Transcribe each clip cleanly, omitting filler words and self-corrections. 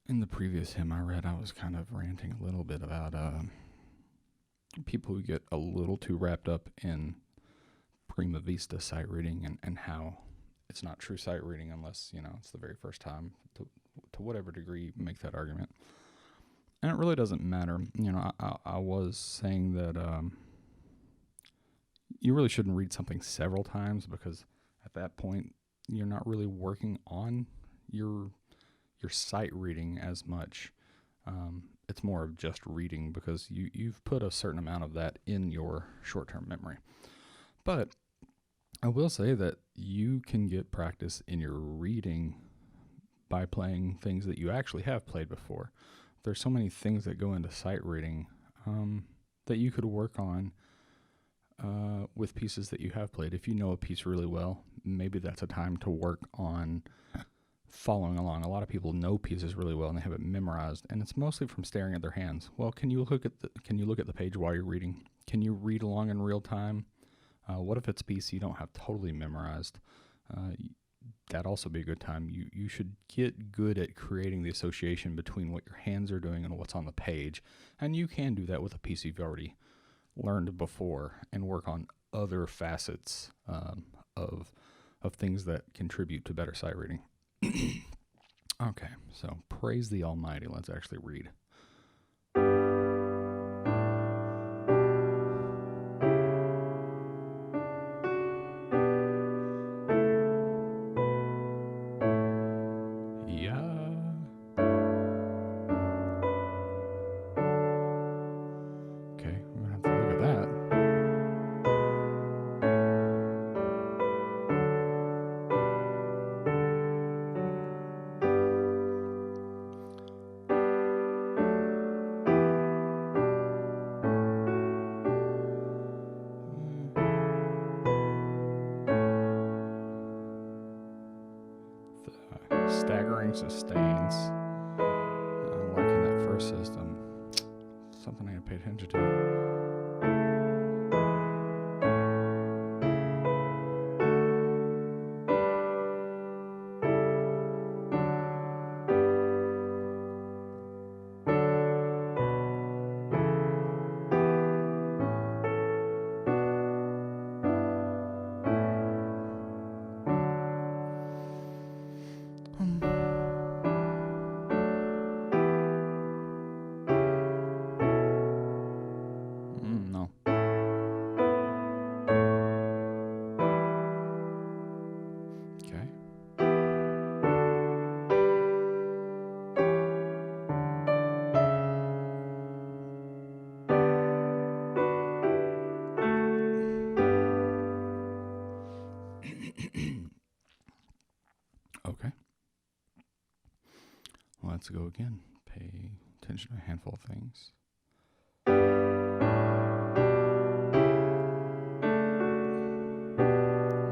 In the previous hymn I read, I was kind of ranting a little bit about people who get a little too wrapped up in prima vista sight reading and how it's not true sight reading unless, it's the very first time, to whatever degree you make that argument. And it really doesn't matter. I was saying that you really shouldn't read something several times, because at that point you're not really working on your sight reading as much. It's more of just reading, because you've put a certain amount of that in your short-term memory. But I will say that you can get practice in your reading by playing things that you actually have played before. There's so many things that go into sight reading that you could work on with pieces that you have played. If you know a piece really well, maybe that's a time to work on following along. A lot of people know pieces really well and they have it memorized, and it's mostly from staring at their hands. Well, can you look at the page while you're reading? Can you read along in real time? What if it's a piece you don't have totally memorized? That'd also be a good time. You should get good at creating the association between what your hands are doing and what's on the page. And you can do that with a piece you've already learned before and work on other facets of things that contribute to better sight reading. Okay, so praise the Almighty. Let's actually read. Staggering sustains. Like in that first system. Something I need to pay attention to. No. Okay. Okay. Let's go again. Pay attention to a handful of things.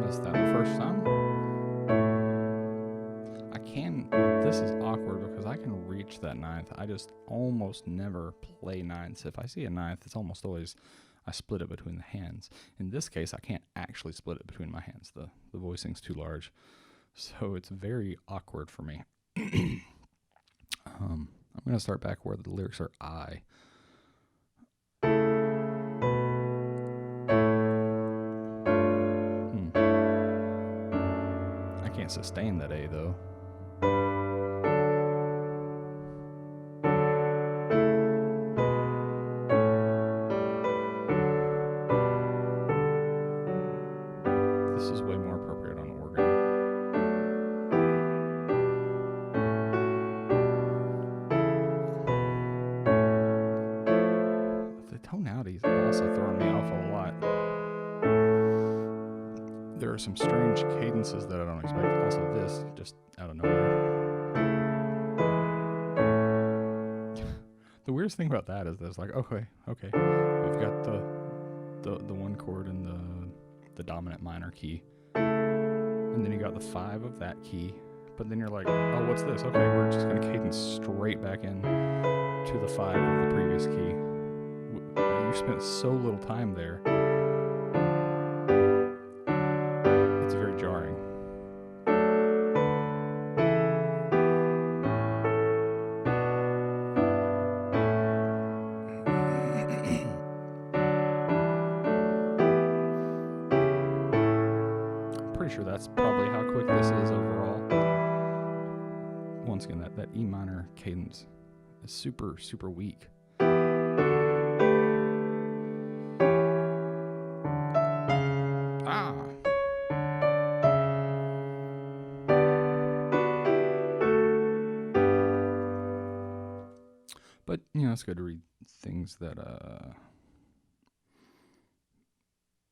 Missed that the first time. This is awkward because I can reach that ninth. I just almost never play ninths. If I see a ninth, it's almost always I split it between the hands. In this case, I can't actually split it between my hands. The voicing's too large. So it's very awkward for me. I'm going to start back where the lyrics are I. I can't sustain that A, though. This is way more appropriate on organ. The tonalities also throwing me off a lot. There are some strange cadences that I don't expect. Also this, just out of nowhere. The weirdest thing about that is that it's like, okay, we've got the one chord in the dominant minor key, and then you got the 5 of that key, but then you're like, oh, what's this? Okay, we're just going to cadence straight back in to the 5 of the previous key. You spent so little time there. It's very jarring. sure that's probably how quick this is overall. Once again, that E minor cadence is super, super weak. But, it's good to read things that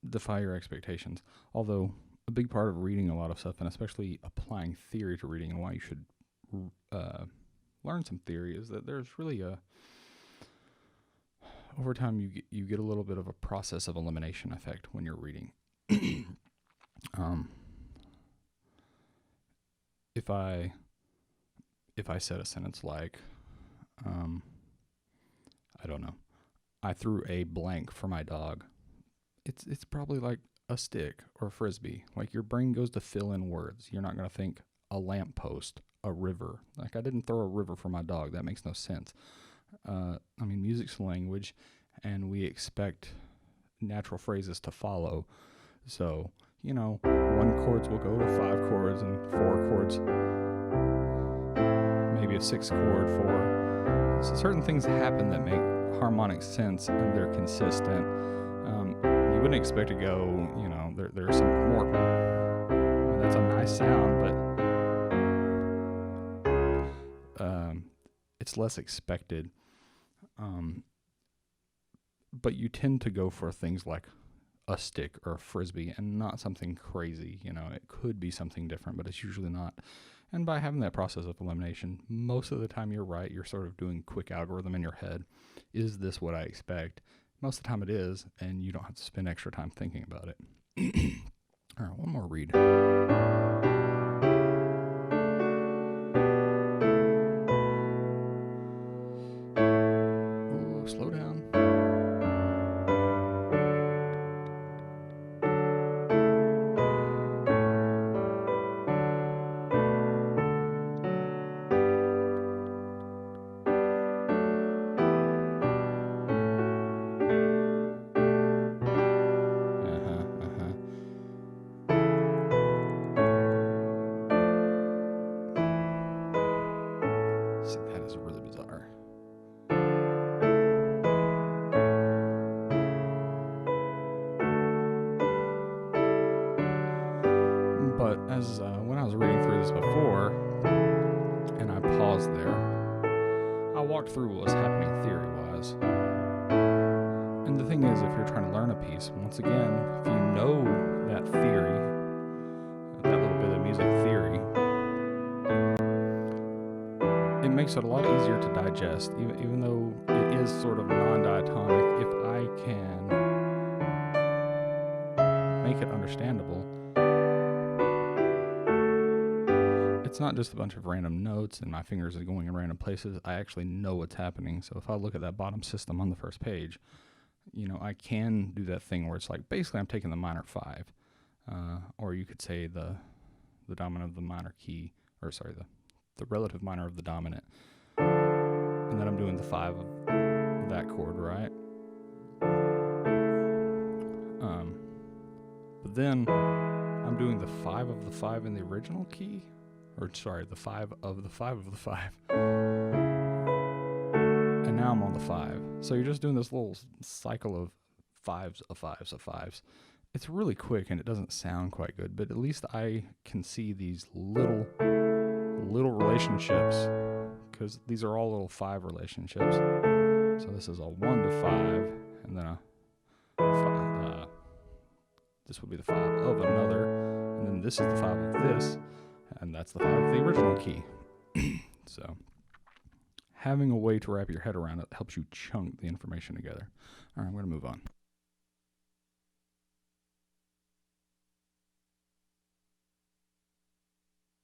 defy your expectations. Although, a big part of reading a lot of stuff, and especially applying theory to reading, and why you should learn some theory, is that there's really over time you get a little bit of a process of elimination effect when you're reading. If I said a sentence like, I don't know, I threw a blank for my dog, it's probably like a stick or a frisbee. Like, your brain goes to fill in words. You're not going to think a lamppost, a river. Like, I didn't throw a river for my dog. That makes no sense. Music's language, and we expect natural phrases to follow. So, 1 chords will go to 5 chords, and 4 chords, maybe a 6 chord, 4. So certain things happen that make harmonic sense, and they're consistent. You wouldn't expect to go, there's some more. That's a nice sound, but it's less expected. But you tend to go for things like a stick or a frisbee, and not something crazy. It could be something different, but it's usually not. And by having that process of elimination, most of the time you're right. You're sort of doing quick algorithm in your head. Is this what I expect? Most of the time it is, and you don't have to spend extra time thinking about it. All right, one more read. Ooh, slow down. See, that is really bizarre. But as when I was reading through this before, and I paused there, I walked through what was happening theory-wise. And the thing is, if you're trying to learn a piece, once again, if you know that theory, that little bit of music theory, it makes it a lot easier to digest, even though it is sort of non-diatonic. If I can make it understandable, it's not just a bunch of random notes and my fingers are going in random places. I actually know what's happening. So if I look at that bottom system on the first page, I can do that thing where it's like, basically I'm taking the minor 5, or you could say the dominant of the minor key, or sorry, the relative minor of the dominant, and then I'm doing the 5 of that chord, right? But then I'm doing the 5 of the 5 in the original key, or sorry, the 5 of the 5 of the 5, and now I'm on the 5. So you're just doing this little cycle of 5s of 5s of 5s. It's really quick and it doesn't sound quite good, but at least I can see these little relationships, because these are all little 5 relationships. So this is a 1 to 5, and then this would be the 5 of another, and then this is the 5 of this, and that's the 5 of the original key. So having a way to wrap your head around it helps you chunk the information together. All right, I'm going to move on.